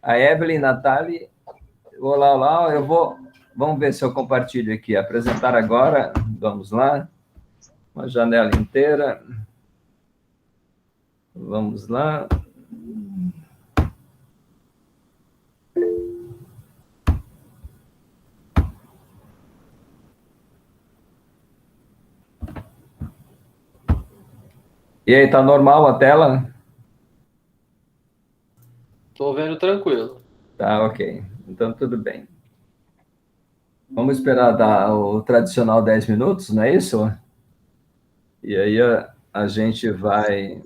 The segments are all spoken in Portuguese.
A Evelyn, Natália, olá, olá, vamos ver se eu compartilho aqui, apresentar agora, vamos lá, uma janela inteira, vamos lá. E aí, tá normal a tela? Tô vendo tranquilo. Tá, ok. Então, tudo bem. Vamos esperar dar o tradicional 10 minutos, não é isso? E aí a gente vai...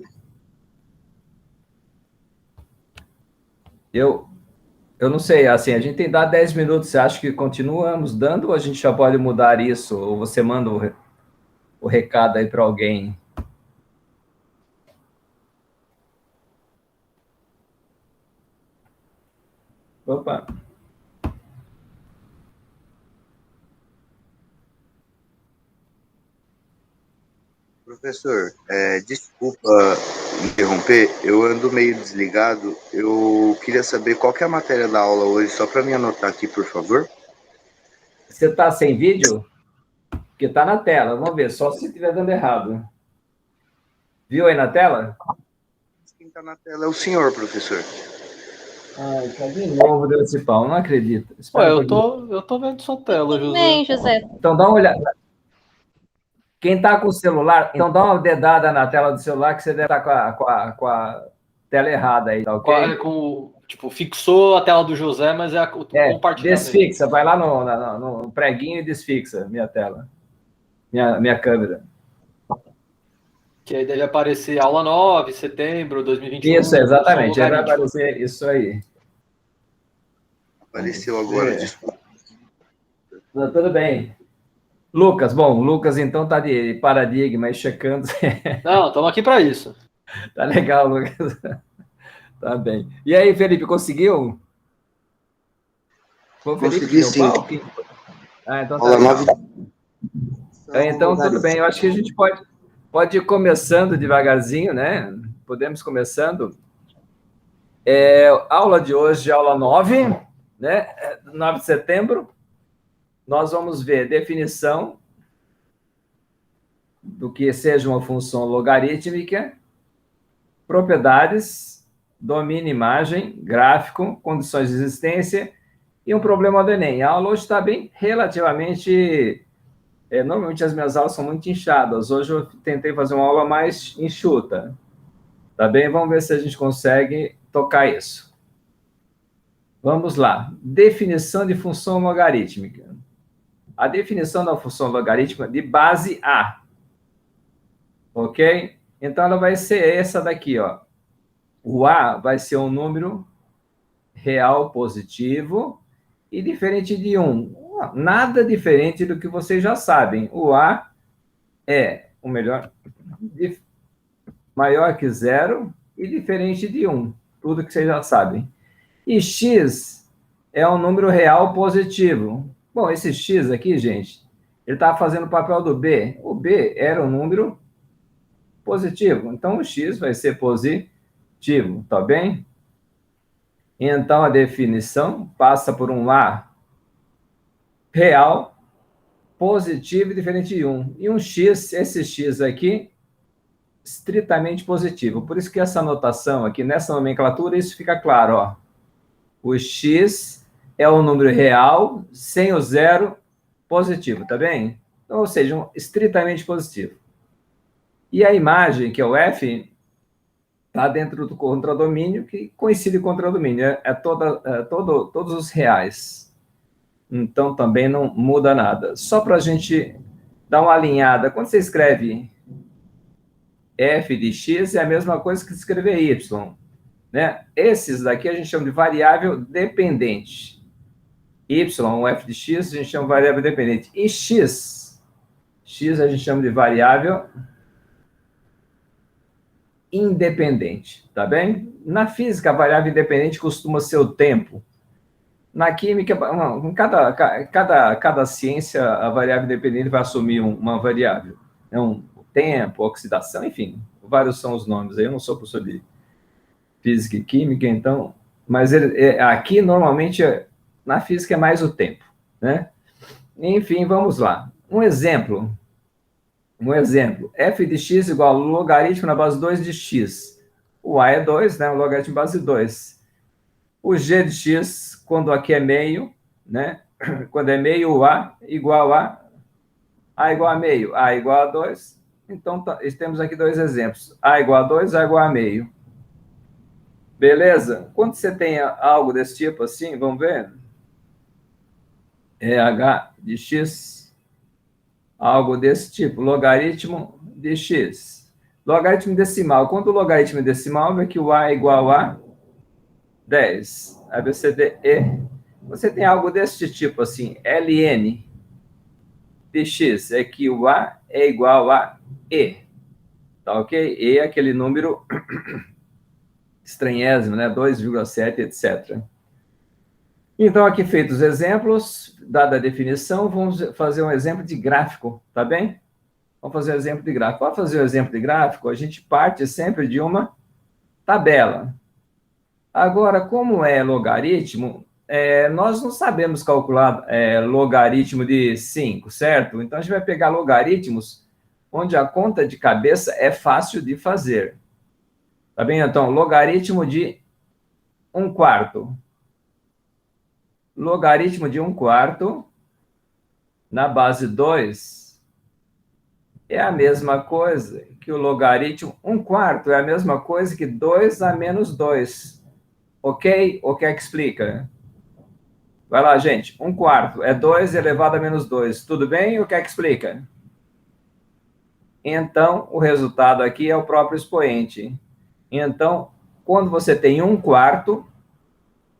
Eu não sei, assim, a gente tem dado 10 minutos, você acha que continuamos dando ou a gente já pode mudar isso? Ou você manda o recado aí para alguém? Opa! Professor, desculpa interromper, eu ando meio desligado. Eu queria saber qual que é a matéria da aula hoje, só para me anotar aqui, por favor. Você está sem vídeo? Porque está na tela, vamos ver, só se estiver dando errado. Viu aí na tela? Quem está na tela é o senhor, professor. Ai, tá de novo deu esse pau, não acredito. Ué, eu tô vendo sua tela, José. Bem, José. Então dá uma olhada. Quem está com o celular, então dá uma dedada na tela do celular que você deve estar com a tela errada aí, tá ok? Tipo, fixou a tela do José, mas é o compartilhamento. Desfixa, vai lá no preguinho e desfixa minha tela, minha câmera. Que aí deve aparecer aula 9, setembro, 2021. Isso, exatamente, aí vai aparecer isso aí. Apareceu agora, desculpa. Tudo bem. Lucas, bom, o Lucas então tá de paradigma aí checando. Não, estamos aqui para isso. Tá legal, Lucas. Tá bem. E aí, Felipe, conseguiu? Consegui sim. Então tá bem. Então, tudo bem. Eu acho que a gente pode ir começando devagarzinho, né? Podemos começando. Aula de hoje, aula 9, né? 9 de setembro. Nós vamos ver definição do que seja uma função logarítmica, propriedades, domínio, imagem, gráfico, condições de existência e um problema do Enem. A aula hoje está bem relativamente... normalmente as minhas aulas são muito inchadas. Hoje eu tentei fazer uma aula mais enxuta. Tá bem? Vamos ver se a gente consegue tocar isso. Vamos lá. Definição de função logarítmica. A definição da função logarítmica de base A. Ok? Então, ela vai ser essa daqui, ó. O A vai ser um número real positivo e diferente de 1. Nada diferente do que vocês já sabem. O A é o maior que 0 e diferente de 1. Tudo que vocês já sabem. E X é um número real positivo. Bom, esse X aqui, gente, ele está fazendo o papel do B. O B era um número positivo. Então, o X vai ser positivo, tá bem? Então, a definição passa por um A real, positivo e diferente de 1. E um X, esse X aqui, estritamente positivo. Por isso que essa anotação aqui, nessa nomenclatura, isso fica claro, ó. O X é um número real, sem o zero, positivo, tá bem? Então, ou seja, estritamente positivo. E a imagem, que é o F, está dentro do contradomínio, que coincide com o contradomínio, todos os reais. Então, também não muda nada. Só para a gente dar uma alinhada, quando você escreve f de x, é a mesma coisa que escrever y. Né? Esses daqui a gente chama de variável dependente. Y, o f de x, a gente chama de variável dependente. E x a gente chama de variável independente, tá bem? Na física, a variável independente costuma ser o tempo. Na química, em cada ciência, a variável independente vai assumir uma variável. O tempo, oxidação, enfim, vários são os nomes. Eu não sou professor de física e química, então Mas aqui, normalmente, na física é mais o tempo, né? Enfim, vamos lá. Um exemplo. F de x igual ao logaritmo na base 2 de x. O a é 2, né? O logaritmo base 2. O g de x, quando aqui é meio, né? Quando é meio, o a igual a igual a meio, a igual a 2. Então, temos aqui dois exemplos. A igual a 2, a igual a meio. Beleza? Quando você tem algo desse tipo assim, vamos ver? h de x, algo desse tipo, logaritmo de x. Logaritmo decimal. Quando o logaritmo é decimal, é que o a é igual a 10. A, B, C, D, E. Você tem algo desse tipo assim, ln de x, é que o a é igual a e. Tá ok? E é aquele número estranhésimo, né? 2,7, etc. Então, aqui feitos os exemplos, dada a definição, vamos fazer um exemplo de gráfico, tá bem? Vamos fazer um exemplo de gráfico. Para fazer o exemplo de gráfico, a gente parte sempre de uma tabela. Agora, como é logaritmo, nós não sabemos calcular logaritmo de 5, certo? Então, a gente vai pegar logaritmos onde a conta de cabeça é fácil de fazer. Tá bem? Então, logaritmo de 1/4. Logaritmo de 1/4 na base 2 é a mesma coisa que o logaritmo 1/4 é a mesma coisa que 2 a menos 2. Ok? O que é que explica? Vai lá, gente. 1/4 é 2 elevado a menos 2. Tudo bem? O que é que explica? Então, o resultado aqui é o próprio expoente. Então, quando você tem 1/4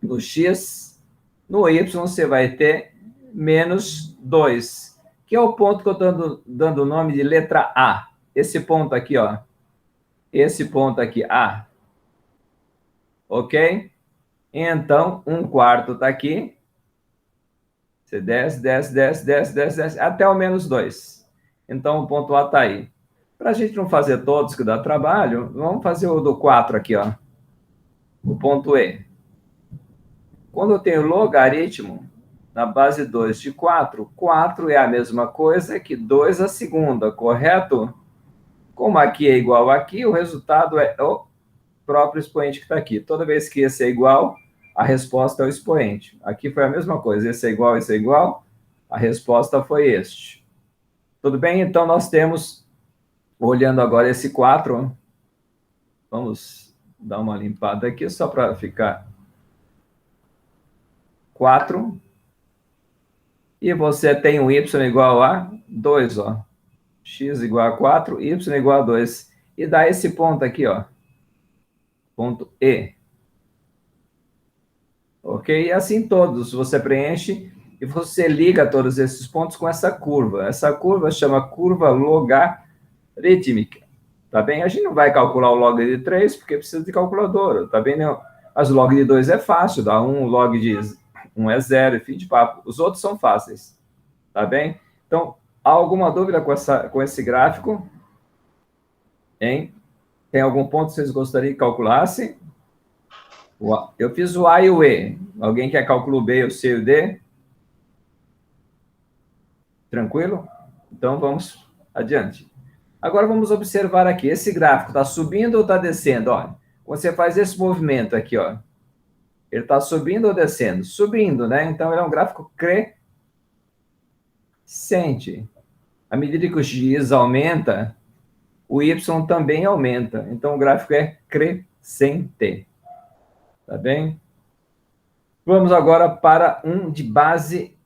no x, no y você vai ter menos 2, que é o ponto que eu estou dando o nome de letra A. Esse ponto aqui, ó. Esse ponto aqui, A. Ok? Então, 1/4 está aqui. Você desce, até o menos 2. Então, o ponto A está aí. Para a gente não fazer todos que dá trabalho, vamos fazer o do 4 aqui, ó. O ponto E. Quando eu tenho logaritmo na base 2 de 4, 4 é a mesma coisa que 2 à segunda, correto? Como aqui é igual aqui, o resultado é o próprio expoente que está aqui. Toda vez que esse é igual, a resposta é o expoente. Aqui foi a mesma coisa, esse é igual, a resposta foi este. Tudo bem? Então, nós temos, olhando agora esse 4, vamos dar uma limpada aqui, só para ficar 4, e você tem um y igual a 2, ó. X igual a 4, y igual a 2. E dá esse ponto aqui, ó. Ponto E. Ok? E assim todos, você preenche e você liga todos esses pontos com essa curva. Essa curva chama curva logarítmica. Tá bem? A gente não vai calcular o log de 3 porque precisa de calculadora, tá bem? Não. As log de 2 é fácil, dá 1, log de 1 é 0, fim de papo. Os outros são fáceis, tá bem? Então, há alguma dúvida com esse gráfico? Hein? Tem algum ponto que vocês gostariam que calculasse? Eu fiz o A e o E. Alguém quer calcular o B, o C e o D? Tranquilo? Então, vamos adiante. Agora, vamos observar aqui. Esse gráfico está subindo ou está descendo? Ó, quando você faz esse movimento aqui, ó, ele está subindo ou descendo? Subindo, né? Então, ele é um gráfico crescente. À medida que o x aumenta, o y também aumenta. Então, o gráfico é crescente. Tá bem? Vamos agora para um de base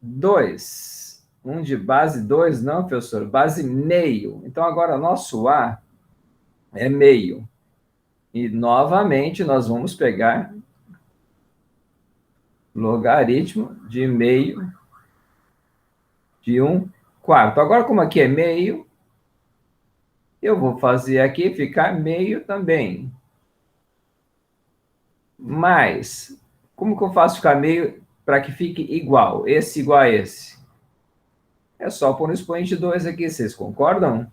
2. Um de base 2, não, professor? Base meio. Então, agora, nosso A é meio. E, novamente, nós vamos pegar logaritmo de meio de 1/4. Agora, como aqui é meio, eu vou fazer aqui ficar meio também. Mas, como que eu faço ficar meio para que fique igual? Esse igual a esse. É só pôr no expoente 2 aqui, vocês concordam?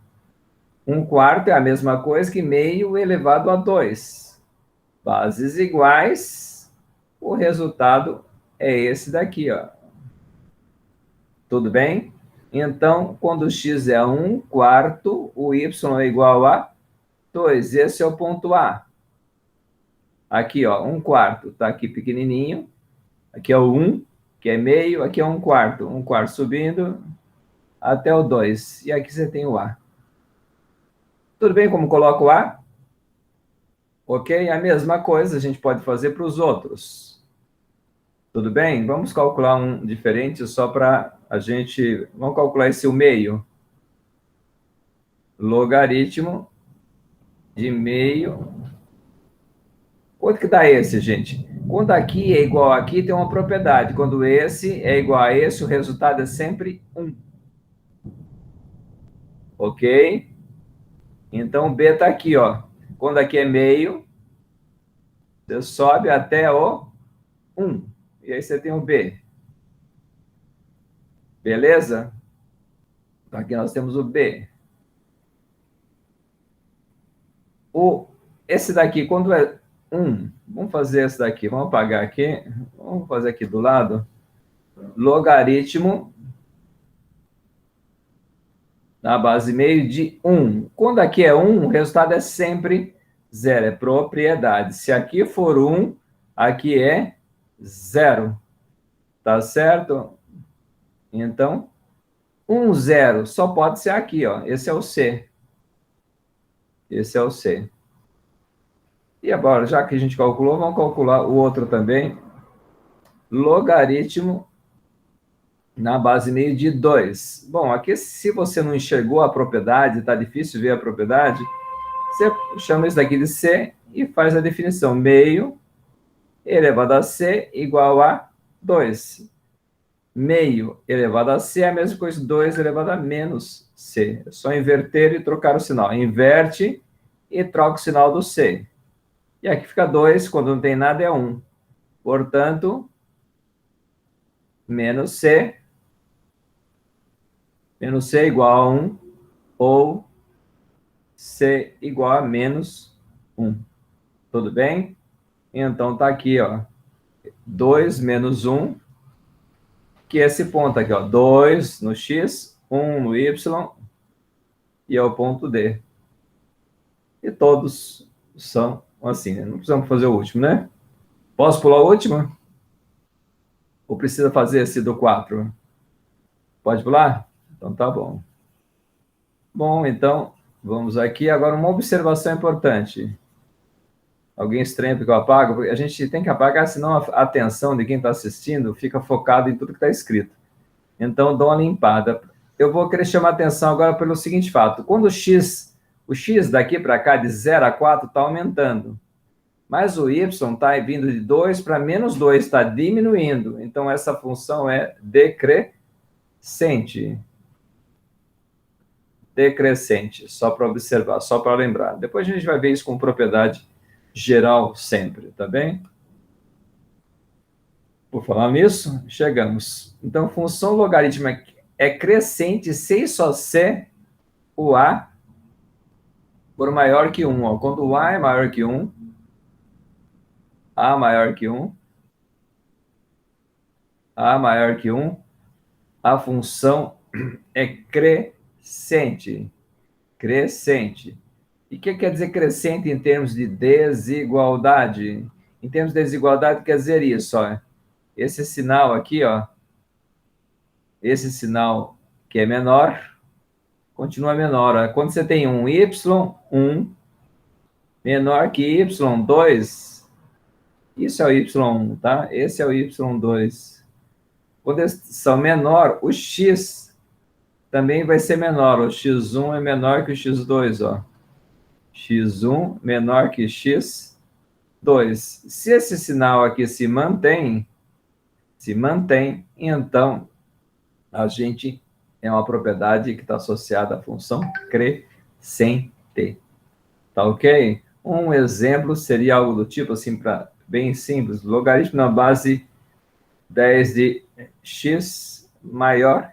1/4 é a mesma coisa que meio elevado a 2. Bases iguais, o resultado é esse daqui, ó. Tudo bem? Então, quando o x é 1/4, o y é igual a 2. Esse é o ponto A. Aqui, ó, 1/4, tá aqui pequenininho. Aqui é o 1, que é meio. Aqui é 1/4. 1/4 subindo até o 2. E aqui você tem o A. Tudo bem como coloca o A? Ok? A mesma coisa a gente pode fazer para os outros. Tudo bem? Vamos calcular um diferente só para a gente... Vamos calcular esse o meio. Logaritmo de meio. Quanto que dá esse, gente? Quando aqui é igual a aqui, tem uma propriedade. Quando esse é igual a esse, o resultado é sempre 1. Ok? Então, B está aqui, ó. Quando aqui é meio, você sobe até o 1. E aí você tem o B. Beleza? Então, aqui nós temos o B. Esse daqui, quando é 1, vamos fazer esse daqui. Vamos apagar aqui. Vamos fazer aqui do lado. Logaritmo na base meio de 1. Quando aqui é 1, o resultado é sempre 0, é propriedade. Se aqui for 1, aqui é 0. Tá certo? Então, 1, 0 só pode ser aqui, ó. Esse é o C. Esse é o C. E agora, já que a gente calculou, vamos calcular o outro também. Logaritmo na base meio de 2. Bom, aqui se você não enxergou a propriedade, está difícil ver a propriedade, você chama isso daqui de C e faz a definição. Meio elevado a C igual a 2. Meio elevado a C é a mesma coisa que 2 elevado a menos C. É só inverter e trocar o sinal. Inverte e troca o sinal do C. E aqui fica 2, quando não tem nada é 1. Portanto, menos C igual a 1, ou C igual a menos 1. Tudo bem? Então, tá aqui, ó. 2 menos 1, que é esse ponto aqui, ó. 2 no X, 1 no Y, e é o ponto D. E todos são assim, né? Não precisamos fazer o último, né? Posso pular o último? Ou precisa fazer esse do 4? Pode pular? Então, tá bom. Bom, então, vamos aqui. Agora, uma observação importante. Alguém estranha porque eu apago? Porque a gente tem que apagar, senão a atenção de quem está assistindo fica focado em tudo que está escrito. Então, dou uma limpada. Eu vou querer chamar a atenção agora pelo seguinte fato. Quando o X daqui para cá, de 0 a 4, está aumentando. Mas o Y está vindo de 2 para menos 2, está diminuindo. Então, essa função é decrescente. Decrescente, só para observar, só para lembrar. Depois a gente vai ver isso com propriedade geral sempre, tá bem? Por falar nisso, chegamos. Então, função logarítmica é crescente se e só se o A for maior que 1. Ó. Quando o A é maior que 1, A maior que 1, A maior que 1, a função é crescente. Crescente. E o que quer dizer crescente em termos de desigualdade? Em termos de desigualdade, quer dizer isso, ó. Esse sinal aqui, ó, esse sinal que é menor, continua menor. Ó. Quando você tem um y1 menor que y2, isso é o y1, tá? Esse é o y2. Quando eles são menor, o x também vai ser menor. O x1 é menor que o x2, ó. x1 menor que x2. Se esse sinal aqui se mantém, então a gente é uma propriedade que está associada à função crescente. Tá ok? Um exemplo seria algo do tipo assim, bem simples, logaritmo na base 10 de x maior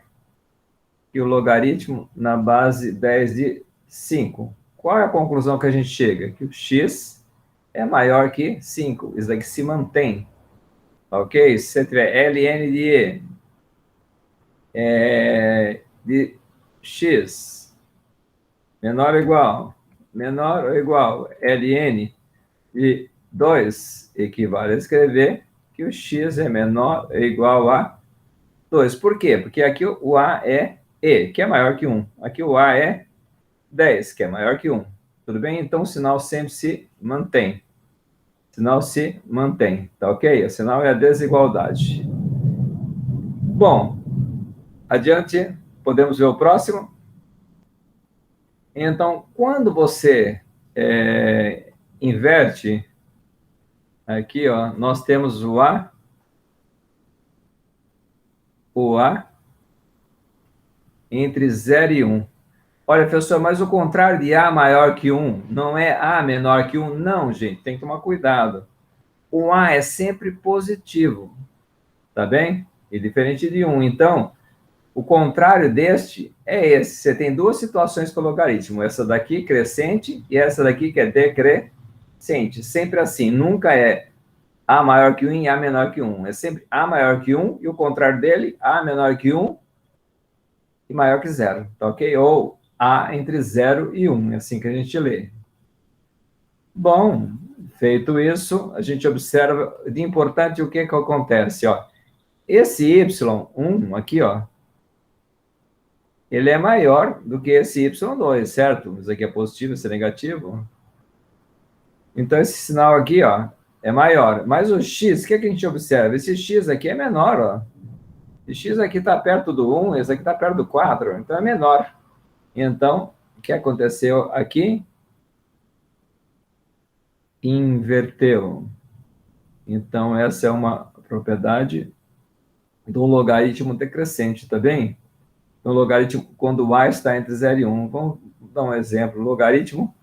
que o logaritmo na base 10 de 5. Qual é a conclusão que a gente chega? Que o x é maior que 5. Isso daqui se mantém. tá ok? Se você tiver ln de x menor ou igual ln de 2 equivale a escrever que o x é menor ou igual a 2. Por quê? Porque aqui o a é e, que é maior que 1. Aqui o a é 10, que é maior que 1. Tudo bem? Então o sinal sempre se mantém. O sinal se mantém, tá ok? O sinal é a desigualdade. Bom, adiante, podemos ver o próximo? Então, quando você inverte, aqui, ó, nós temos o A entre 0 e 1. Olha, professor, mas o contrário de A maior que 1 não é A menor que 1? Não, gente, tem que tomar cuidado. O A é sempre positivo, tá bem? E diferente de 1. Então, o contrário deste é esse. Você tem duas situações com o logaritmo. Essa daqui, crescente, e essa daqui, que é decrescente. Sempre assim. Nunca é A maior que 1 e A menor que 1. É sempre A maior que 1 e o contrário dele, A menor que 1 e maior que 0. Tá ok? Ou A entre 0 e 1. É assim que a gente lê. Bom, feito isso, a gente observa de importante o que acontece. Ó. Esse y1 aqui, ó, ele é maior do que esse y2, certo? Isso aqui é positivo, isso é negativo. Então, esse sinal aqui, ó, é maior. Mas o x, o que a gente observa? Esse x aqui é menor, ó. Esse x aqui está perto do 1, esse aqui está perto do 4, então é menor. Então, o que aconteceu aqui? Inverteu. Então, essa é uma propriedade do logaritmo decrescente, tá bem? No logaritmo, quando o a está entre 0 e 1. Vamos dar um exemplo. Logaritmo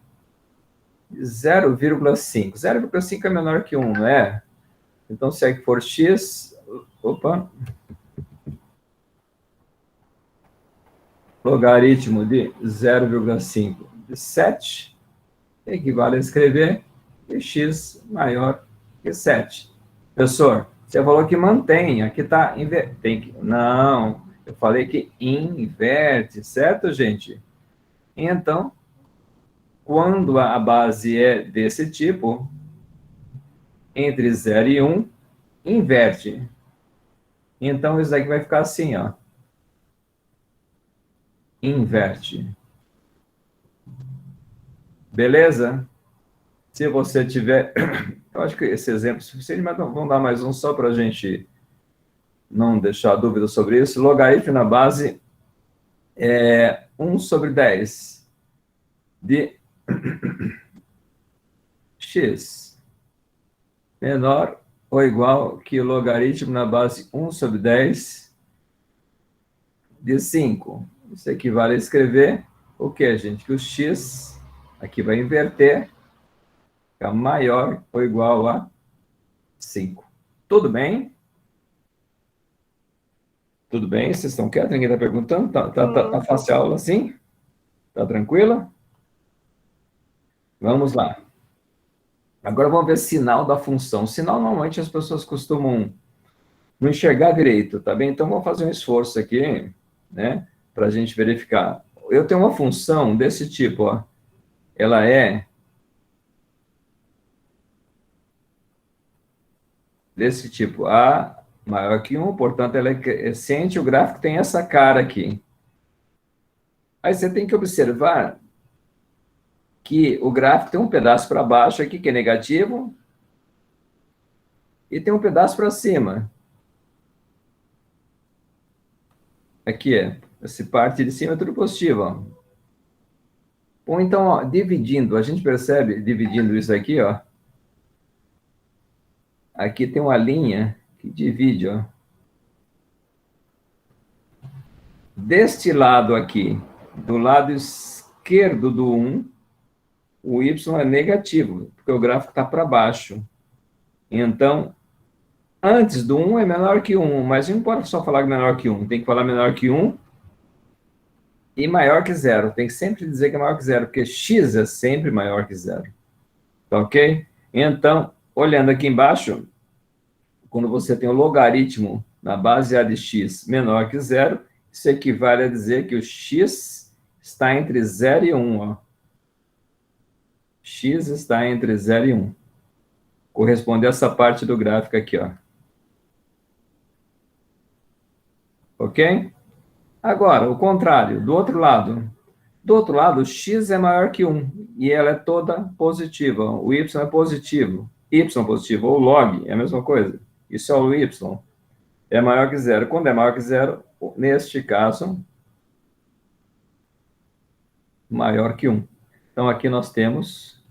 de 0,5. 0,5 é menor que 1, não é? Então, se aqui for x... Opa! Logaritmo de 0,5 de 7 equivale a escrever que x maior que 7. Professor, você falou que mantém. Aqui está... Não, eu falei que inverte, certo, gente? Então, quando a base é desse tipo, entre 0 e 1, inverte. Então, isso aqui vai ficar assim, ó. Inverte. Beleza? Se você tiver... Eu acho que esse exemplo é suficiente, mas vamos dar mais um só para a gente não deixar dúvida sobre isso. Logaritmo na base é 1 sobre 10 de x menor ou igual que o logaritmo na base 1 sobre 10 de 5. Isso equivale a escrever o quê, gente? Que o x aqui vai inverter, fica maior ou igual a 5. Tudo bem? Tudo bem? Vocês estão quietos? Ninguém está perguntando? Tá fácil a aula assim? Tá tranquila? Vamos lá. Agora vamos ver sinal da função. Sinal, normalmente, as pessoas costumam não enxergar direito, tá bem? Então, vamos fazer um esforço aqui, né? Para a gente verificar. Eu tenho uma função desse tipo, ó. Ela é desse tipo, A maior que 1, portanto, ela é crescente, o gráfico tem essa cara aqui. Aí você tem que observar que o gráfico tem um pedaço para baixo aqui, que é negativo, e tem um pedaço para cima. Aqui essa parte de cima é tudo positivo, ó. Ou então, ó, dividindo, a gente percebe, dividindo isso aqui, ó. Aqui tem uma linha que divide, ó. Deste lado aqui, do lado esquerdo do 1, o y é negativo, porque o gráfico está para baixo. Então, antes do 1 é menor que 1, mas não pode só falar menor que 1, tem que falar menor que 1 e maior que 0. Tem que sempre dizer que é maior que 0, porque x é sempre maior que 0. Tá ok? Então, olhando aqui embaixo, quando você tem o logaritmo na base A de x menor que zero, isso equivale a dizer que o x está entre 0 e 1, ó. X está entre 0 e 1. Corresponde a essa parte do gráfico aqui, ó. Ok? Agora, o contrário, do outro lado. Do outro lado, o x é maior que 1, e ela é toda positiva. O y é positivo. Y positivo, ou log, é a mesma coisa. Isso é o y. É maior que zero. Quando é maior que zero, neste caso, maior que 1. Então, aqui nós temos,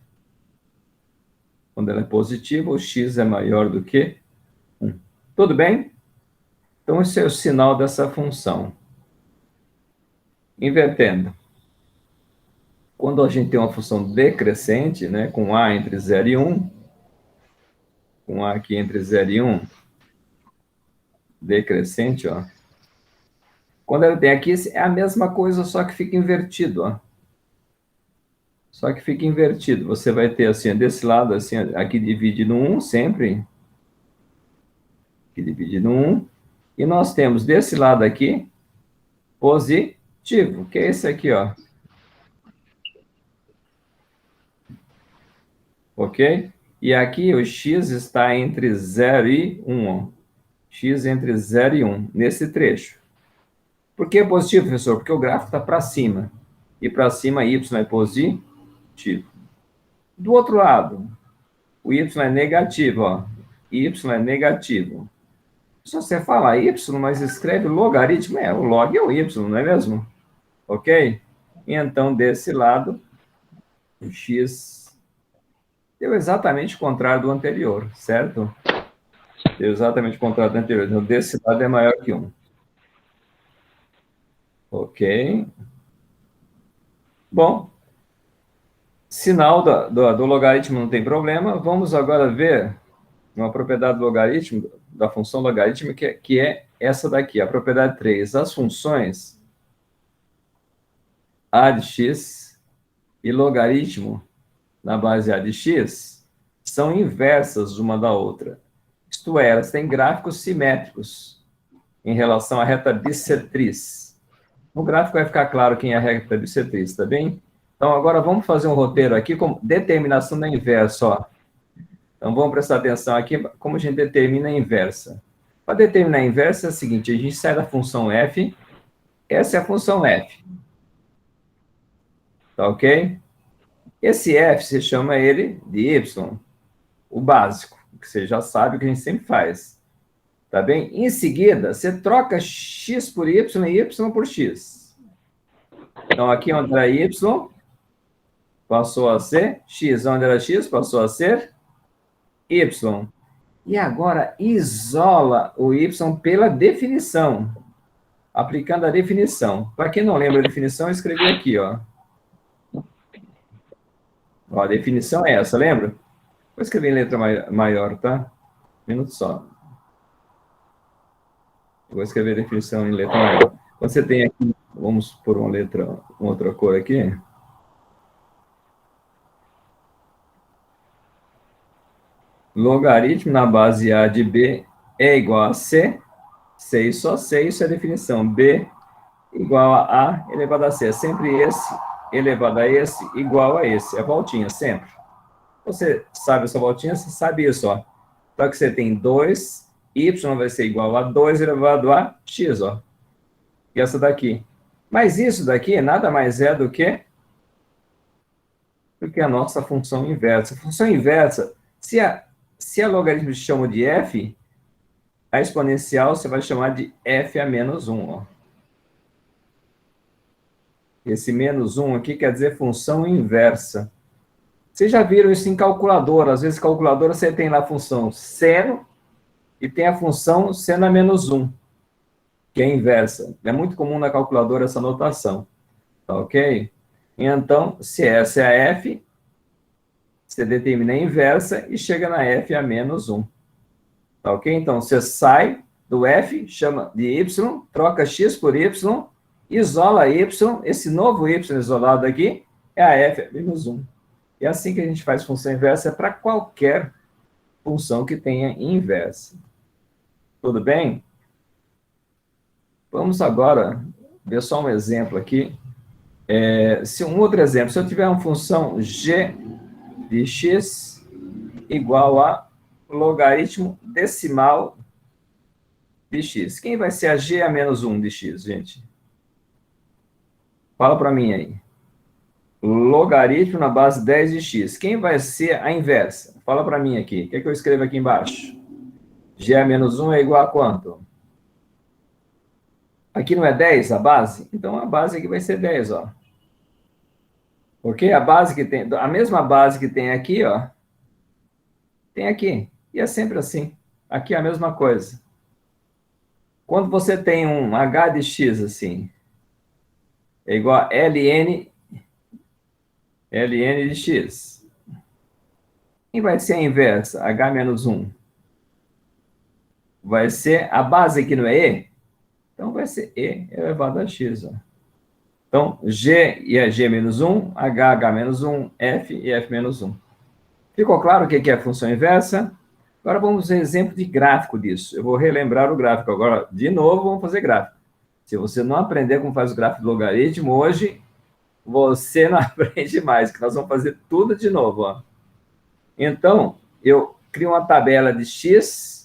quando ela é positiva, o x é maior do que 1. Tudo bem? Então, esse é o sinal dessa função. Invertendo. Quando a gente tem uma função decrescente, né, com a entre 0 e 1, com a aqui entre 0 e 1, decrescente, ó. Quando ela tem aqui, é a mesma coisa, só que fica invertido, ó. Só que fica invertido. Você vai ter, assim, desse lado, assim, aqui divide no 1, sempre. Aqui divide no 1. E nós temos, desse lado aqui, positivo, que é esse aqui, ó. Ok? E aqui o x está entre 0 e 1, ó. X entre 0 e 1, nesse trecho. Por que positivo, professor? Porque o gráfico está para cima. E para cima, y é positivo. Do outro lado, o y é negativo, ó. Y é negativo. Se você falar y, mas escreve logaritmo, o log é o y, não é mesmo? Ok? E então, desse lado, o x deu exatamente o contrário do anterior, certo? Deu exatamente o contrário do anterior. Então, desse lado é maior que 1. Ok. Bom, sinal do logaritmo não tem problema. Vamos agora ver uma propriedade do logaritmo, da função logarítmica, que é essa daqui, a propriedade 3. As funções a de x e logaritmo na base a de x são inversas uma da outra. Isto é, elas têm gráficos simétricos em relação à reta bissetriz. No gráfico vai ficar claro quem é a reta bissetriz, tá bem? Então, agora vamos fazer um roteiro aqui com determinação da inversa, ó. Então, vamos prestar atenção aqui como a gente determina a inversa. Para determinar a inversa é o seguinte, a gente sai da função f, essa é a função f. Tá ok? Esse f, você chama ele de y, o básico, que você já sabe que a gente sempre faz. Tá bem? Em seguida, você troca x por y e y por x. Então, aqui onde era y, passou a ser x. Onde era x, passou a ser y. E agora, isola o y pela definição. Aplicando a definição. Para quem não lembra a definição, eu escrevi aqui, ó. Ó, a definição é essa, lembra? Vou escrever em letra maior, tá? Um minuto só. Vou escrever a definição em letra maior. Quando você tem aqui, vamos por uma outra cor aqui. Logaritmo na base A de B é igual a C. C e só C, isso é a definição. B igual a A elevado a C. É sempre esse elevado a esse igual a esse. É voltinha, sempre. Você sabe essa voltinha, você sabe isso, ó. Só que você tem 2, y vai ser igual a 2 elevado a x, ó. E essa daqui. Mas isso daqui nada mais é do que a nossa função inversa. A função inversa, se a logaritmo se chama de f, a exponencial você vai chamar de f a menos 1, ó. Esse menos 1 aqui quer dizer função inversa. Vocês já viram isso em calculadora. Às vezes, calculadora, você tem lá a função seno e tem a função seno a menos 1, que é inversa. É muito comum na calculadora essa notação. Tá ok? Então, se essa é a f, você determina a inversa e chega na f a menos 1. Tá ok? Então, você sai do f, chama de y, troca x por y, isola y, esse novo y isolado aqui é a f a menos 1. É assim que a gente faz função inversa para qualquer função que tenha inversa. Tudo bem? Vamos agora ver só um exemplo aqui. Se um outro exemplo, se eu tiver uma função g de x igual a logaritmo decimal de x. Quem vai ser a g a menos 1 de x, gente? Fala para mim aí. Logaritmo na base 10 de x. Quem vai ser a inversa? Fala para mim aqui. O que é que eu escrevo aqui embaixo? G a menos 1 é igual a quanto? Aqui não é 10 a base? Então a base aqui vai ser 10, ó. Porque a base que tem, a mesma base que tem aqui, ó, tem aqui. E é sempre assim. Aqui é a mesma coisa. Quando você tem um h de x assim, é igual a ln de x. Quem vai ser a inversa? H menos 1. Vai ser, a base aqui não é e? Então vai ser e elevado a x, ó. Então, g e é g menos 1, h menos 1, f e f menos 1. Ficou claro o que é a função inversa? Agora vamos ver exemplo de gráfico disso. Eu vou relembrar o gráfico. Agora, de novo, vamos fazer gráfico. Se você não aprender como faz o gráfico do logaritmo, hoje você não aprende mais, que nós vamos fazer tudo de novo, ó. Então, eu crio uma tabela de x.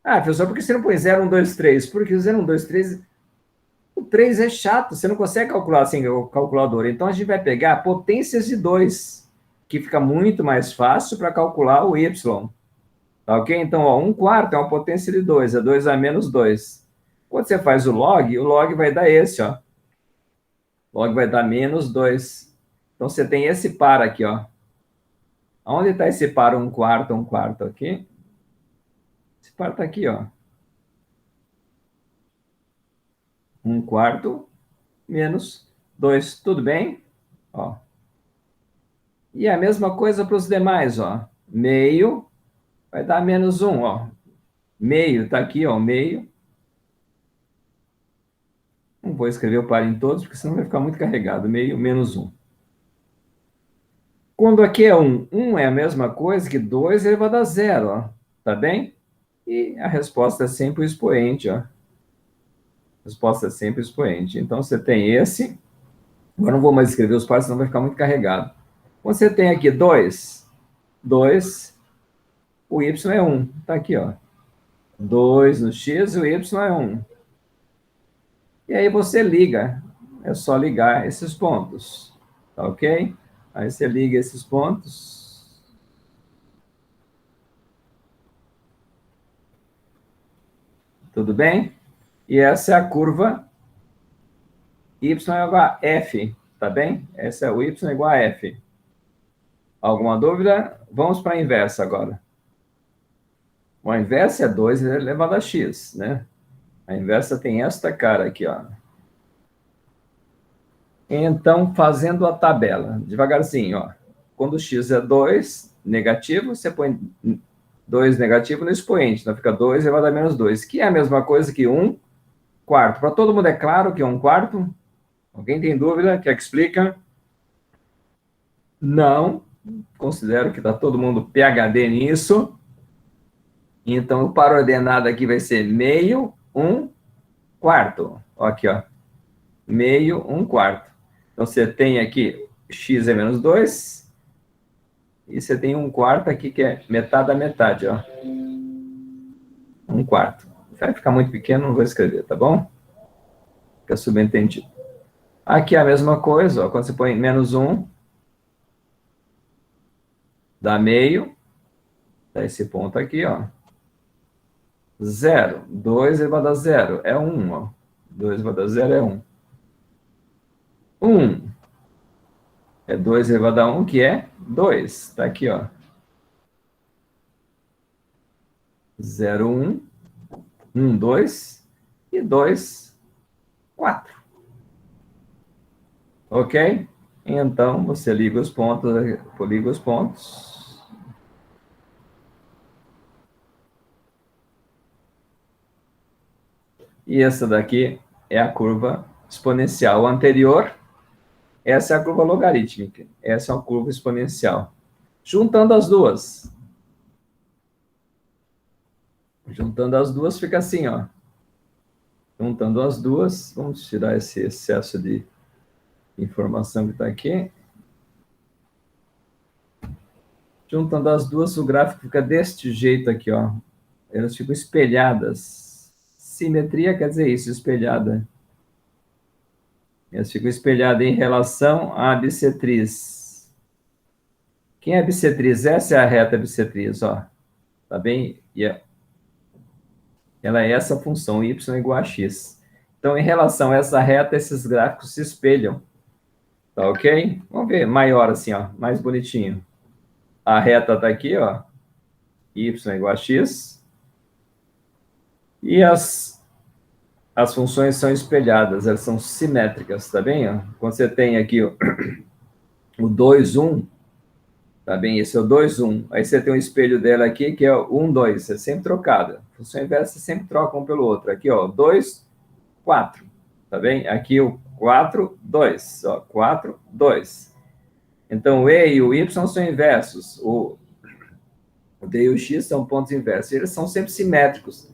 Ah, professor, por que você não põe 0, 1, 2, 3? Porque o 0, 1, 2, 3... O 3 é chato, você não consegue calcular sem calculadora. Então, a gente vai pegar potências de 2, que fica muito mais fácil para calcular o y. Tá ok? Então, ó, 1/4 é uma potência de 2, é 2 a menos 2. Quando você faz o log vai dar esse, ó. Log vai dar menos 2. Então, você tem esse par aqui, ó. Onde está esse par 1/4 aqui? Esse par está aqui, ó. 1/4 menos 2. Tudo bem? Ó. E a mesma coisa para os demais, ó. Meio vai dar menos 1, ó. Meio está aqui, ó. Meio. Não vou escrever o par em todos, porque senão vai ficar muito carregado. Meio menos 1. Quando aqui é 1, 1 é a mesma coisa que 2 elevado a 0, ó. Tá bem? E a resposta é sempre o expoente, ó. A resposta é sempre o expoente. Então, você tem esse. Agora não vou mais escrever os pares, senão vai ficar muito carregado. Quando você tem aqui 2, o y é 1. Tá aqui, ó. 2 no x e o y é 1. E aí você liga. É só ligar esses pontos. Tá ok? Aí você liga esses pontos. Tudo bem? E essa é a curva y é igual a f, tá bem? Essa é o y igual a f. Alguma dúvida? Vamos para a inversa agora. Bom, a inversa é 2 elevado a x, né? A inversa tem esta cara aqui, ó. Então, fazendo a tabela, devagarzinho, ó. Quando x é 2, negativo, você põe 2 negativo no expoente. Então, fica 2 elevado a menos 2, que é a mesma coisa que 1/4. Para todo mundo é claro que é 1/4? Alguém tem dúvida? Quer que explica? Não. Considero que está todo mundo PhD nisso. Então, o par ordenado aqui vai ser meio, 1/4. Aqui, ó. Meio, 1/4. Então, você tem aqui x é menos 2. E você tem 1/4 aqui, que é metade da metade, ó. 1/4. Vai ficar muito pequeno, não vou escrever, tá bom? Fica subentendido. Aqui é a mesma coisa, ó. Quando você põe menos 1, dá meio. Dá esse ponto aqui, ó. 0. 2 elevado a 0 é 1, ó. 2 elevado a 0 é 1. 1 é 2 elevado a 1, que é 2. Está aqui, ó. 0, 1, 1, 2 e 2, 4. Ok? Então, você liga os pontos, liga os pontos. E essa daqui é a curva exponencial. O anterior, essa é a curva logarítmica. Essa é uma curva exponencial. Juntando as duas, Juntando as duas, fica assim, ó. Juntando as duas, vamos tirar esse excesso de informação que está aqui. Juntando as duas, o gráfico fica deste jeito aqui, ó. Elas ficam espelhadas. Simetria quer dizer isso, espelhada. Elas ficam espelhadas em relação à bissetriz. Quem é a bissetriz? Essa é a reta bissetriz, ó. Tá bem? Ela é essa função, y igual a x. Então, em relação a essa reta, esses gráficos se espelham. Tá ok? Vamos ver maior assim, ó, mais bonitinho. A reta está aqui, ó, y igual a x. E as funções são espelhadas, elas são simétricas, tá bem? Ó? Quando você tem aqui ó, o 2, 1, tá bem? Esse é o 2, 1. Aí você tem um espelho dela aqui, que é o 1, 2. É sempre trocada. Função inversa sempre troca um pelo outro. Aqui, ó, 2, 4. Tá bem? Aqui o 4, 2. Ó, 4, 2. Então, o E e o Y são inversos. O D e o X são pontos inversos. Eles são sempre simétricos.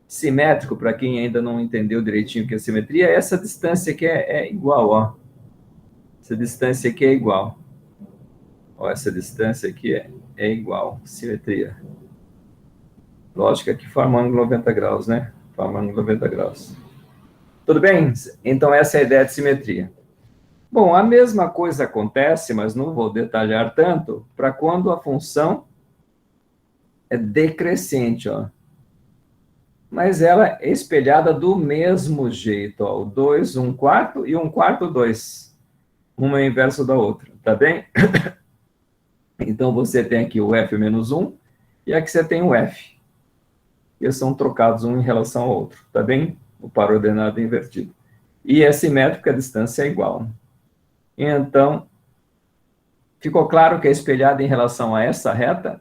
Simétrico, para quem ainda não entendeu direitinho o que é simetria, essa distância aqui é igual, ó. Essa distância aqui é igual. Ó, essa distância aqui é igual. Simetria. Lógico que forma ângulo 90 graus, né? Forma ângulo 90 graus. Tudo bem? Então, essa é a ideia de simetria. Bom, a mesma coisa acontece, mas não vou detalhar tanto, para quando a função é decrescente, ó. Mas ela é espelhada do mesmo jeito, ó. O 2, 1 quarto e 1 quarto, 2. Uma é inverso da outra, tá bem? Então, você tem aqui o F menos 1 e aqui você tem o F. Eles são trocados um em relação ao outro, tá bem? O par ordenado é invertido. E é simétrico, a distância é igual. Então, ficou claro que é espelhada em relação a essa reta?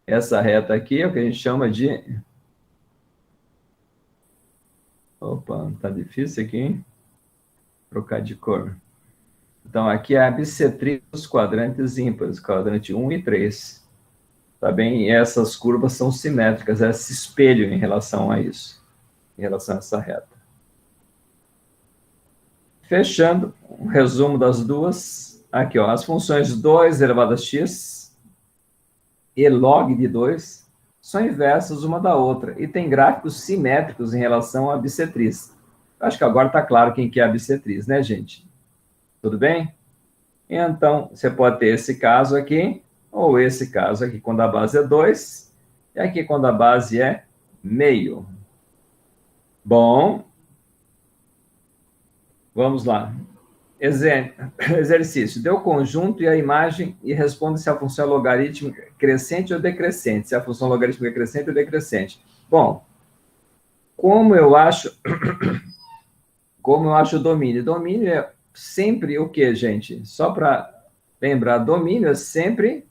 Essa reta aqui é o que a gente chama de... Opa, tá difícil aqui, hein? Trocar de cor. Então, aqui é a bissetriz dos quadrantes ímpares, quadrante 1 e 3. Tá bem? E essas curvas são simétricas, elas se espelham em relação a isso, em relação a essa reta. Fechando, um resumo das duas. Aqui, ó, as funções 2 elevado a x e log de 2 são inversas uma da outra e tem gráficos simétricos em relação à bissetriz. Acho que agora está claro quem que é a bissetriz, né, gente? Tudo bem? Então, você pode ter esse caso aqui, ou esse caso aqui, quando a base é 2, e aqui quando a base é meio. Bom, vamos lá. Exercício. Dê o conjunto e a imagem e responda se a função é logarítmica crescente ou decrescente. Se a função logarítmica é crescente ou decrescente. Bom, como eu acho o domínio? Domínio é sempre o quê, gente? Só para lembrar, domínio é sempre...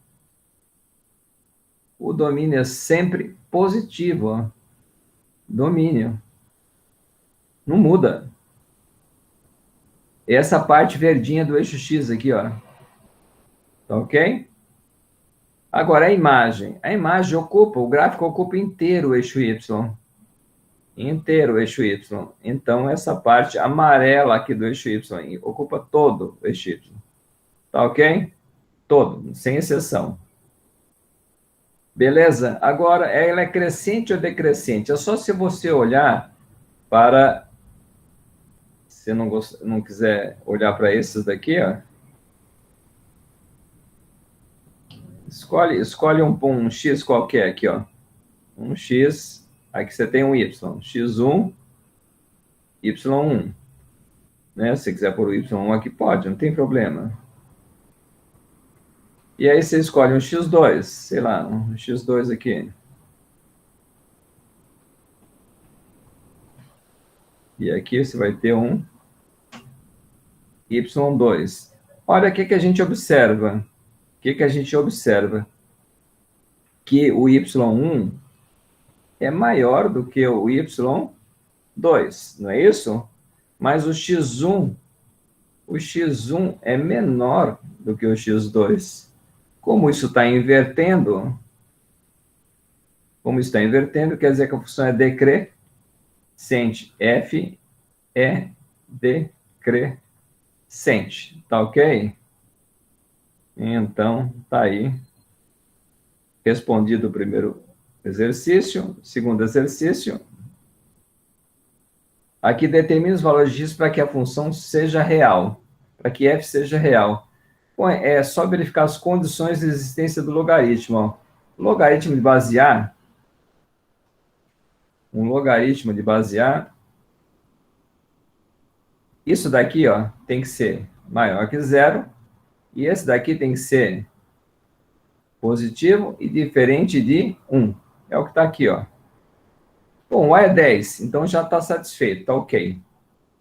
O domínio é sempre positivo. Ó. Domínio. Não muda. Essa parte verdinha do eixo X aqui, ó. Tá ok? Agora, a imagem. A imagem ocupa, o gráfico ocupa inteiro o eixo Y. Inteiro o eixo Y. Então, essa parte amarela aqui do eixo Y ocupa todo o eixo Y. Tá ok? Todo, sem exceção. Beleza? Agora, ela é crescente ou decrescente? É só se você olhar para... Se não quiser olhar para esses daqui, ó. Escolhe um X qualquer aqui, ó. Um X, aqui você tem um Y. X1, Y1. Né? Se você quiser pôr o Y1 aqui, pode, não tem problema. E aí você escolhe um X2, sei lá, um X2 aqui. E aqui você vai ter um Y2. Olha o que a gente observa. O que a gente observa? Que o Y1 é maior do que o Y2, não é isso? Mas o X1 é menor do que o X2. Como isso está invertendo, Como está invertendo, quer dizer que a função é decrescente. F é decrescente. Tá ok? Então, tá aí. Respondido o primeiro exercício. Segundo exercício. Aqui determina os valores de x para que a função seja real. Para que f seja real. Bom, é só verificar as condições de existência do logaritmo. Ó. Logaritmo de base A. Um logaritmo de base A. Isso daqui, ó, tem que ser maior que zero. E esse daqui tem que ser positivo e diferente de 1. É o que está aqui, ó. Bom, o A é 10, então já está satisfeito, está ok.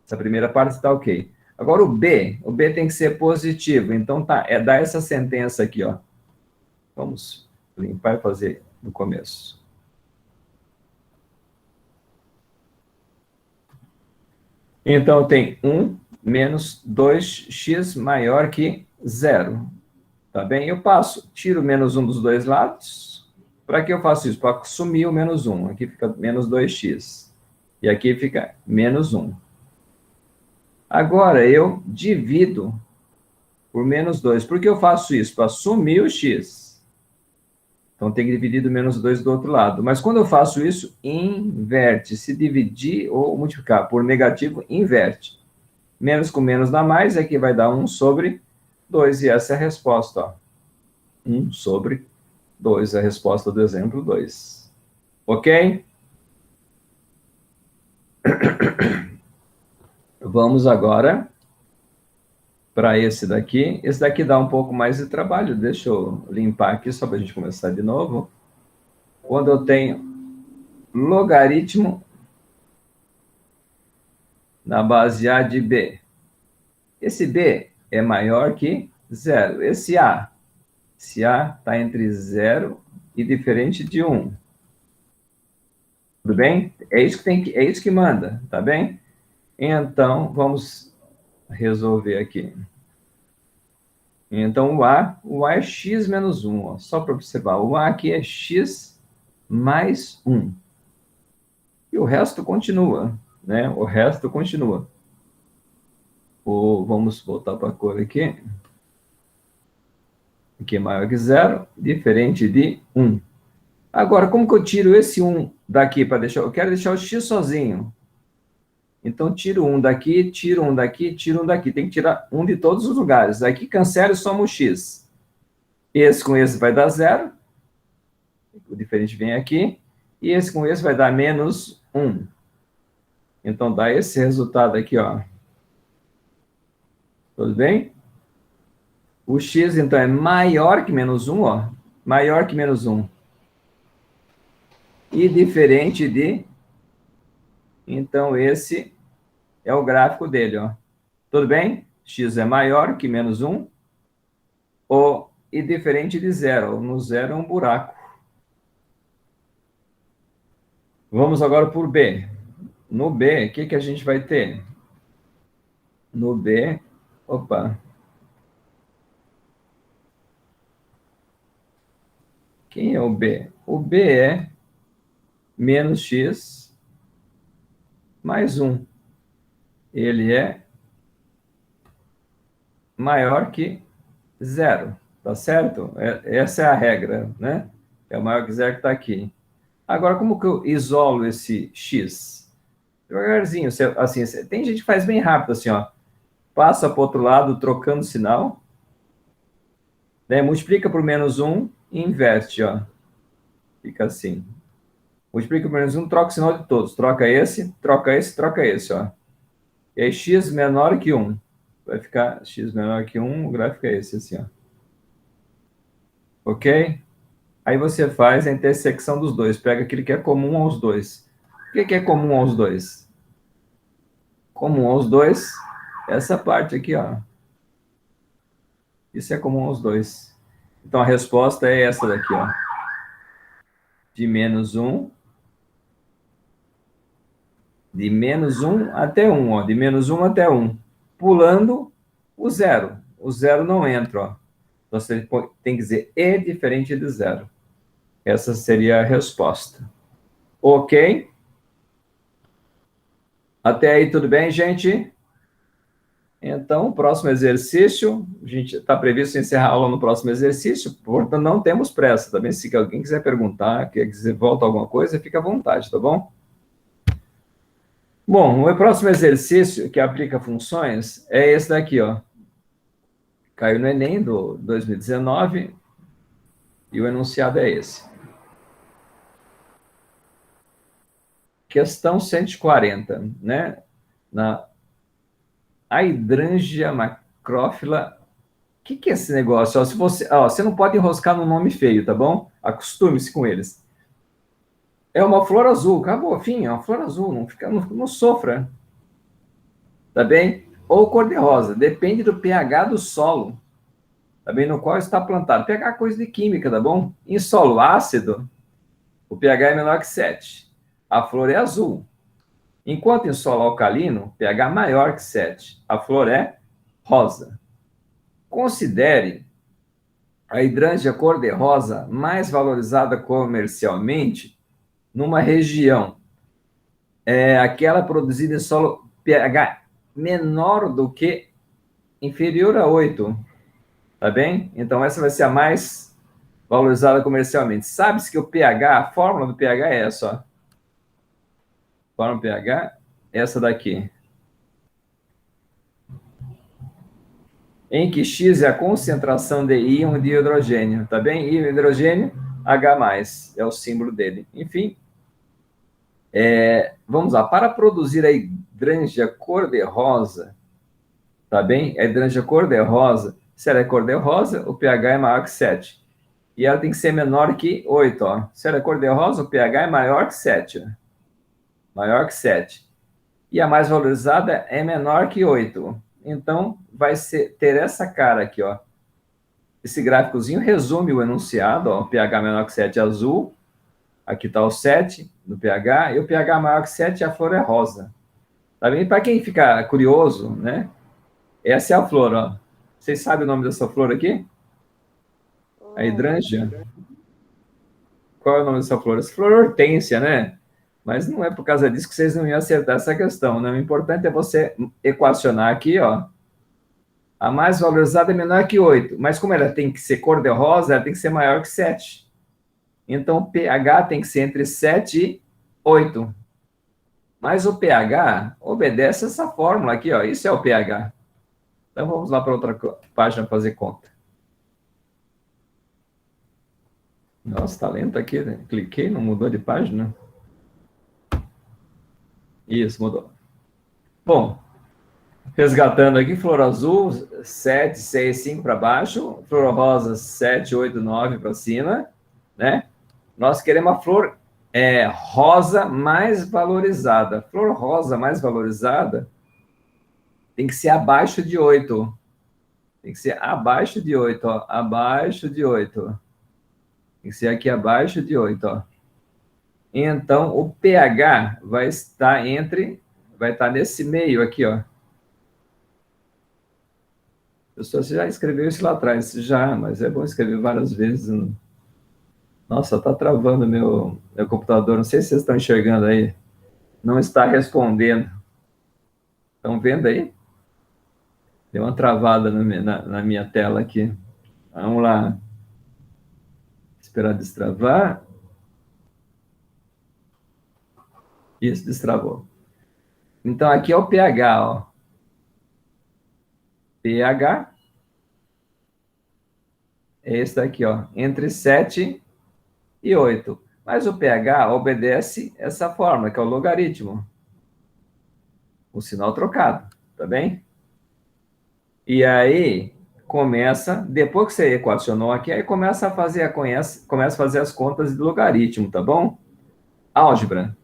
Essa primeira parte está ok. Agora o B tem que ser positivo, então tá, dá essa sentença aqui, ó. Vamos limpar e fazer no começo. Então tem 1 menos 2x maior que 0. Tá bem? Eu tiro menos 1 dos dois lados. Para que eu faço isso? Para sumir o menos 1. Aqui fica menos 2x. E aqui fica menos 1. Agora, eu divido por menos 2. Por que eu faço isso? Para sumir o x. Então, tem que dividir do menos 2 do outro lado. Mas quando eu faço isso, inverte. Se dividir ou multiplicar por negativo, inverte. Menos com menos dá mais, aqui vai dar 1 sobre 2. E essa é a resposta, ó. 1 sobre 2, a resposta do exemplo 2. Ok? Vamos agora para esse daqui. Esse daqui dá um pouco mais de trabalho. Deixa eu limpar aqui só para a gente começar de novo. Quando eu tenho logaritmo na base A de B. Esse B é maior que 0. Esse A está entre 0 e diferente de 1. Tudo bem? É isso que manda, tá bem? Então, vamos resolver aqui. Então, o A é x menos 1, ó, só para observar. O A aqui é x mais 1. E o resto continua, né? O resto continua. Vamos voltar para a cor aqui. Aqui é maior que 0, diferente de 1. Agora, como que eu tiro esse 1 daqui para deixar? Eu quero deixar o x sozinho. Então, tiro 1 daqui, tiro 1 daqui, tiro 1 daqui. Tem que tirar 1 de todos os lugares. Aqui cancela e soma o x. Esse com esse vai dar 0. O diferente vem aqui. E esse com esse vai dar menos 1. Então, dá esse resultado aqui, ó. Tudo bem? O x, então, é maior que menos 1, ó. Maior que menos 1. E diferente de... Então, esse é o gráfico dele, ó. Tudo bem? X é maior que menos 1. E diferente de 0. No 0 é um buraco. Vamos agora por B. No B, o que a gente vai ter? No B... Opa... Quem é o B? O B é menos x mais 1. Ele é maior que 0, tá certo? Essa é a regra, né? É maior que 0 que está aqui. Agora, como que eu isolo esse x? Devagarzinho, assim, tem gente que faz bem rápido, assim, ó. Passa para o outro lado, trocando sinal. Né? Multiplica por menos 1 e inverte, ó. Fica assim. Multiplica por menos 1, troca o sinal de todos. Troca esse, troca esse, troca esse, ó. E aí, x menor que 1. Vai ficar x menor que 1, o gráfico é esse, assim, ó. Ok? Aí você faz a intersecção dos dois. Pega aquilo que é comum aos dois. O que é comum aos dois? Comum aos dois, essa parte aqui, ó. Isso é comum aos dois. Então, a resposta é essa daqui, ó. De menos 1. De menos 1 até 1, ó. De menos 1 até 1. Pulando o 0. O 0 não entra, ó. Então, você tem que dizer E diferente de 0. Essa seria a resposta. Ok? Até aí tudo bem, gente? Então, o próximo exercício, a gente está previsto encerrar a aula no próximo exercício, portanto, não temos pressa, tá bem? Se alguém quiser perguntar, quer dizer, volta alguma coisa, fica à vontade, tá bom? Bom, o próximo exercício que aplica funções é esse daqui, ó. Caiu no Enem do 2019 e o enunciado é esse. Questão 140, né? A hidrangia macrófila. O que é esse negócio? Ó, se você não pode enroscar no nome feio, tá bom? Acostume-se com eles. É uma flor azul, acabou, fim, é uma flor azul, não sofra. Tá bem? Ou cor-de-rosa, depende do pH do solo, tá bem? No qual está plantado. pH é coisa de química, tá bom? Em solo ácido, o pH é menor que 7. A flor é azul. Enquanto em solo alcalino, pH maior que 7. A flor é rosa. Considere a hidrângea cor-de-rosa mais valorizada comercialmente numa região, aquela produzida em solo pH menor do que inferior a 8, tá bem? Então, essa vai ser a mais valorizada comercialmente. Sabe-se que o pH, a fórmula do pH é essa, ó. Fórmula do pH, essa daqui. Em que X é a concentração de íon de hidrogênio, tá bem? Íon de hidrogênio, H+, é o símbolo dele. Enfim, vamos lá. Para produzir a hidrângea cor-de-rosa, tá bem? A hidrângea cor-de-rosa, se ela é cor-de-rosa, o pH é maior que 7. E ela tem que ser menor que 8, ó. Se ela é cor-de-rosa, o pH é maior que 7, ó. Maior que 7. E a mais valorizada é menor que 8. Então, vai ter essa cara aqui, ó. Esse gráficozinho resume o enunciado, ó. O pH menor que 7 é azul. Aqui está o 7 do pH. E o pH maior que 7, a flor é rosa. Tá bem? Para quem fica curioso, né? Essa é a flor, ó. Vocês sabem o nome dessa flor aqui? A hidrângea. Qual é o nome dessa flor? Essa flor é hortênsia, né? Mas não é por causa disso que vocês não iam acertar essa questão, né? O importante é você equacionar aqui, ó. A mais valorizada é menor que 8, mas como ela tem que ser cor-de-rosa, ela tem que ser maior que 7. Então, o pH tem que ser entre 7 e 8. Mas o pH obedece essa fórmula aqui, ó. Isso é o pH. Então, vamos lá para outra página fazer conta. Nossa, tá lento aqui, né? Cliquei, não mudou de página. Isso, mudou. Bom, resgatando aqui, flor azul, 7, 6, 5 para baixo. Flor rosa, 7, 8, 9 para cima, né? Nós queremos a flor rosa mais valorizada. Flor rosa mais valorizada tem que ser abaixo de 8. Tem que ser abaixo de 8, ó. Abaixo de 8. Tem que ser aqui abaixo de 8, ó. Então, o pH vai estar nesse meio aqui, ó. Você já escreveu isso lá atrás, já, mas é bom escrever várias vezes. Né? Nossa, tá travando meu computador, não sei se vocês estão enxergando aí. Não está respondendo. Estão vendo aí? Deu uma travada na minha tela aqui. Vamos lá. Esperar destravar. Isso, destravou. Então, aqui é o pH, ó. pH é esse daqui, ó. Entre 7 e 8. Mas o pH obedece essa fórmula, que é o logaritmo. O sinal trocado, tá bem? E aí, depois que você equacionou aqui, aí começa a fazer as contas de logaritmo, tá bom? Álgebra.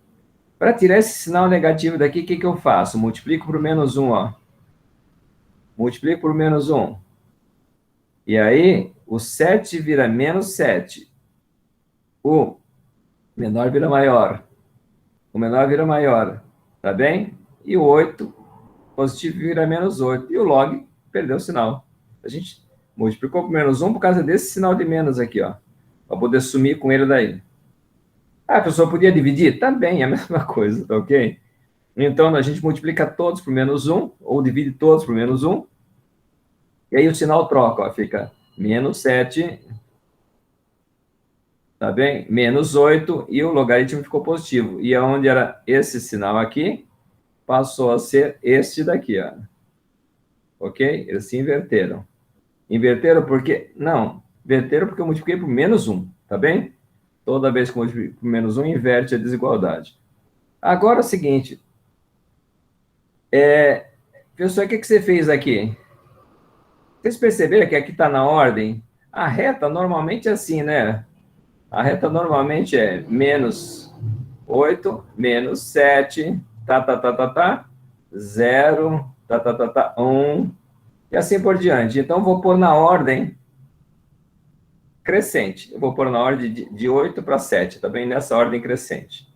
Para tirar esse sinal negativo daqui, o que eu faço? Multiplico por menos 1, ó. Multiplico por menos 1. E aí, o 7 vira menos 7. O menor vira maior. O menor vira maior, tá bem? E o 8, positivo, vira menos 8. E o log perdeu o sinal. A gente multiplicou por menos 1 por causa desse sinal de menos aqui, ó. para poder sumir com ele daí. Ah, a pessoa podia dividir? Também é a mesma coisa, tá ok? Então, a gente multiplica todos por menos 1, ou divide todos por menos 1, e aí o sinal troca, ó, fica menos 7, tá bem? Menos 8, e o logaritmo ficou positivo. E onde era esse sinal aqui, passou a ser este daqui, ó. Ok? Eles se inverteram. Inverteram porque... Não, inverteram porque eu multipliquei por menos 1, tá bem? Toda vez que eu multiplico por menos 1, inverte a desigualdade. Agora é o seguinte. Pessoal, o que você fez aqui? Vocês perceberam que aqui está na ordem? A reta normalmente é assim, né? A reta normalmente é menos 8, menos 7, 0, 1, e assim por diante. Então, vou pôr na ordem crescente. Eu vou pôr na ordem de 8 para 7, tá bem? Nessa ordem crescente.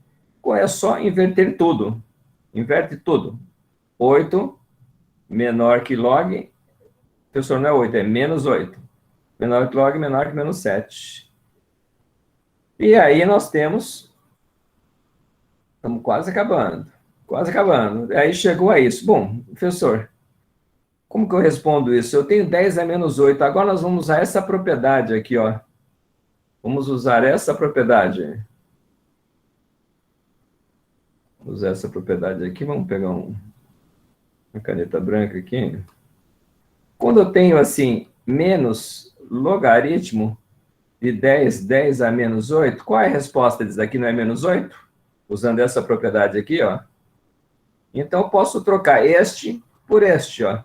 É só inverter tudo. Inverte tudo. 8 menor que log. Professor, não é 8, é menos 8. Menor que log, menor que menos 7. E aí nós temos... Estamos quase acabando. Quase acabando. Aí chegou a isso. Bom, professor, como que eu respondo isso? Eu tenho 10 a menos 8. Agora nós vamos usar essa propriedade aqui, ó. Vamos usar essa propriedade. Vamos usar essa propriedade aqui. Vamos pegar uma caneta branca aqui. Quando eu tenho, assim, menos logaritmo de 10 a menos 8, qual é a resposta disso aqui? Não é menos 8? Usando essa propriedade aqui, ó. Então, eu posso trocar este por este, ó.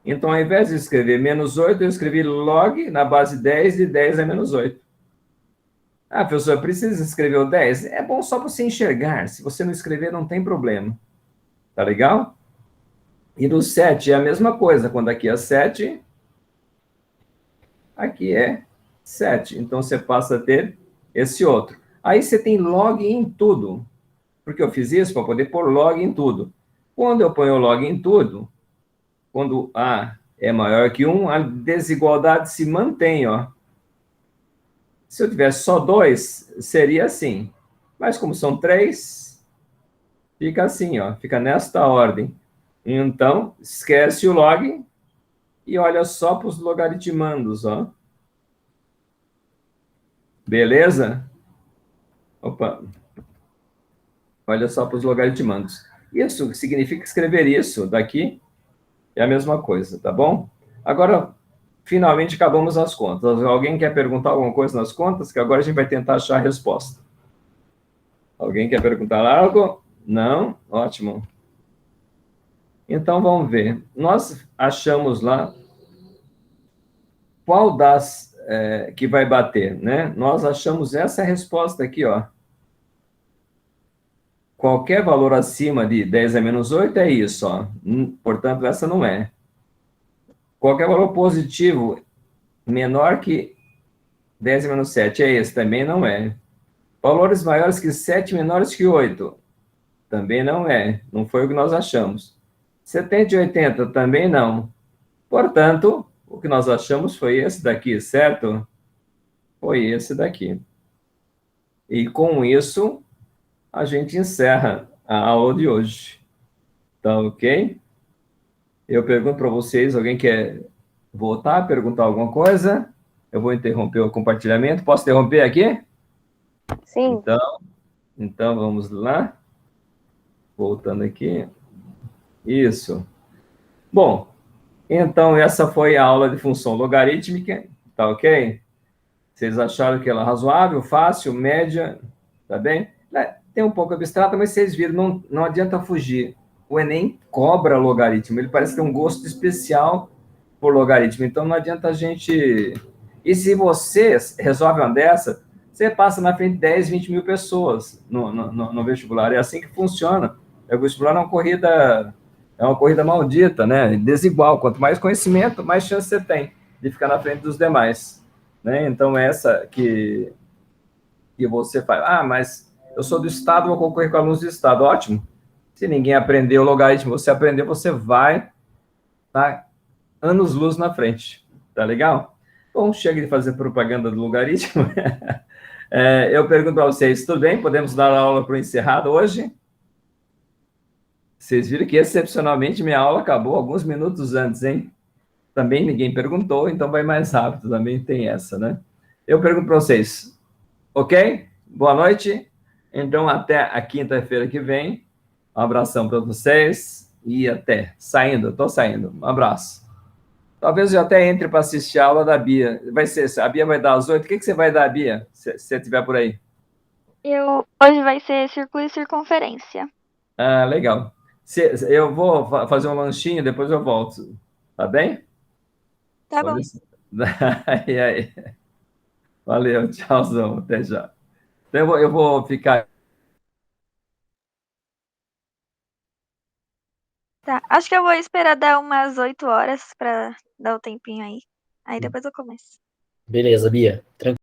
Então, ao invés de escrever menos 8, eu escrevi log na base 10 de 10 a menos 8. Ah, professor, precisa escrever o 10? É bom só para você enxergar. Se você não escrever, não tem problema. Tá legal? E no 7 é a mesma coisa. Quando aqui é 7, aqui é 7. Então, você passa a ter esse outro. Aí, você tem log em tudo. Porque eu fiz isso para poder pôr log em tudo. Quando eu ponho log em tudo, quando A é maior que 1, a desigualdade se mantém, ó. Se eu tivesse só 2, seria assim. Mas como são 3, fica assim, ó. Fica nesta ordem. Então, esquece o log e olha só para os logaritmandos, ó. Beleza? Opa. Olha só para os logaritmandos. Isso significa escrever isso daqui é a mesma coisa, tá bom? Agora, finalmente acabamos as contas. Alguém quer perguntar alguma coisa nas contas? Que agora a gente vai tentar achar a resposta. Alguém quer perguntar algo? Não? Ótimo. Então, vamos ver. Nós achamos lá qual das que vai bater, né? Nós achamos essa resposta aqui, ó. Qualquer valor acima de 10 a menos 8 é isso, ó. Portanto, essa não é. Qualquer valor positivo menor que 10 a menos 7 é esse, também não é. Valores maiores que 7, menores que 8, também não é. Não foi o que nós achamos. 70 e 80, também não. Portanto, o que nós achamos foi esse daqui, certo? Foi esse daqui. E com isso, a gente encerra a aula de hoje. Tá ok? Eu pergunto para vocês, alguém quer voltar, perguntar alguma coisa? Eu vou interromper o compartilhamento. Posso interromper aqui? Sim. Então vamos lá. Voltando aqui. Isso. Bom, então essa foi a aula de função logarítmica, tá ok? Vocês acharam que ela é razoável, fácil, média, tá bem? Tem um pouco abstrata, mas vocês viram, não adianta fugir. O Enem cobra logaritmo, ele parece ter um gosto especial por logaritmo, então não adianta a gente... E se você resolve uma dessa, você passa na frente de 10, 20 mil pessoas no vestibular, é assim que funciona. O vestibular é uma corrida maldita, né? Desigual, quanto mais conhecimento, mais chance você tem de ficar na frente dos demais, né? Então, essa que você faz, mas eu sou do Estado, vou concorrer com alunos do Estado, ótimo. Se ninguém aprendeu o logaritmo, você aprendeu, você vai tá anos-luz na frente, tá legal? Bom, chega de fazer propaganda do logaritmo. Eu pergunto para vocês, tudo bem? Podemos dar a aula para o encerrado hoje? Vocês viram que, excepcionalmente, minha aula acabou alguns minutos antes, hein? Também ninguém perguntou, então vai mais rápido, também tem essa, né? Eu pergunto para vocês, ok? Boa noite. Então, até a quinta-feira que vem. Um abração para vocês e até. Estou saindo. Um abraço. Talvez eu até entre para assistir a aula da Bia. A Bia vai dar às 8. O que você vai dar, Bia, se você estiver por aí? Hoje vai ser círculo e circunferência. Ah, legal. Eu vou fazer um lanchinho, depois eu volto. Tá bem? Tá bom. E aí? Valeu, tchauzão, até já. Então eu vou ficar. Tá. Acho que eu vou esperar dar umas 8 horas pra dar o tempinho aí. Aí depois eu começo. Beleza, Bia. Tranquilo.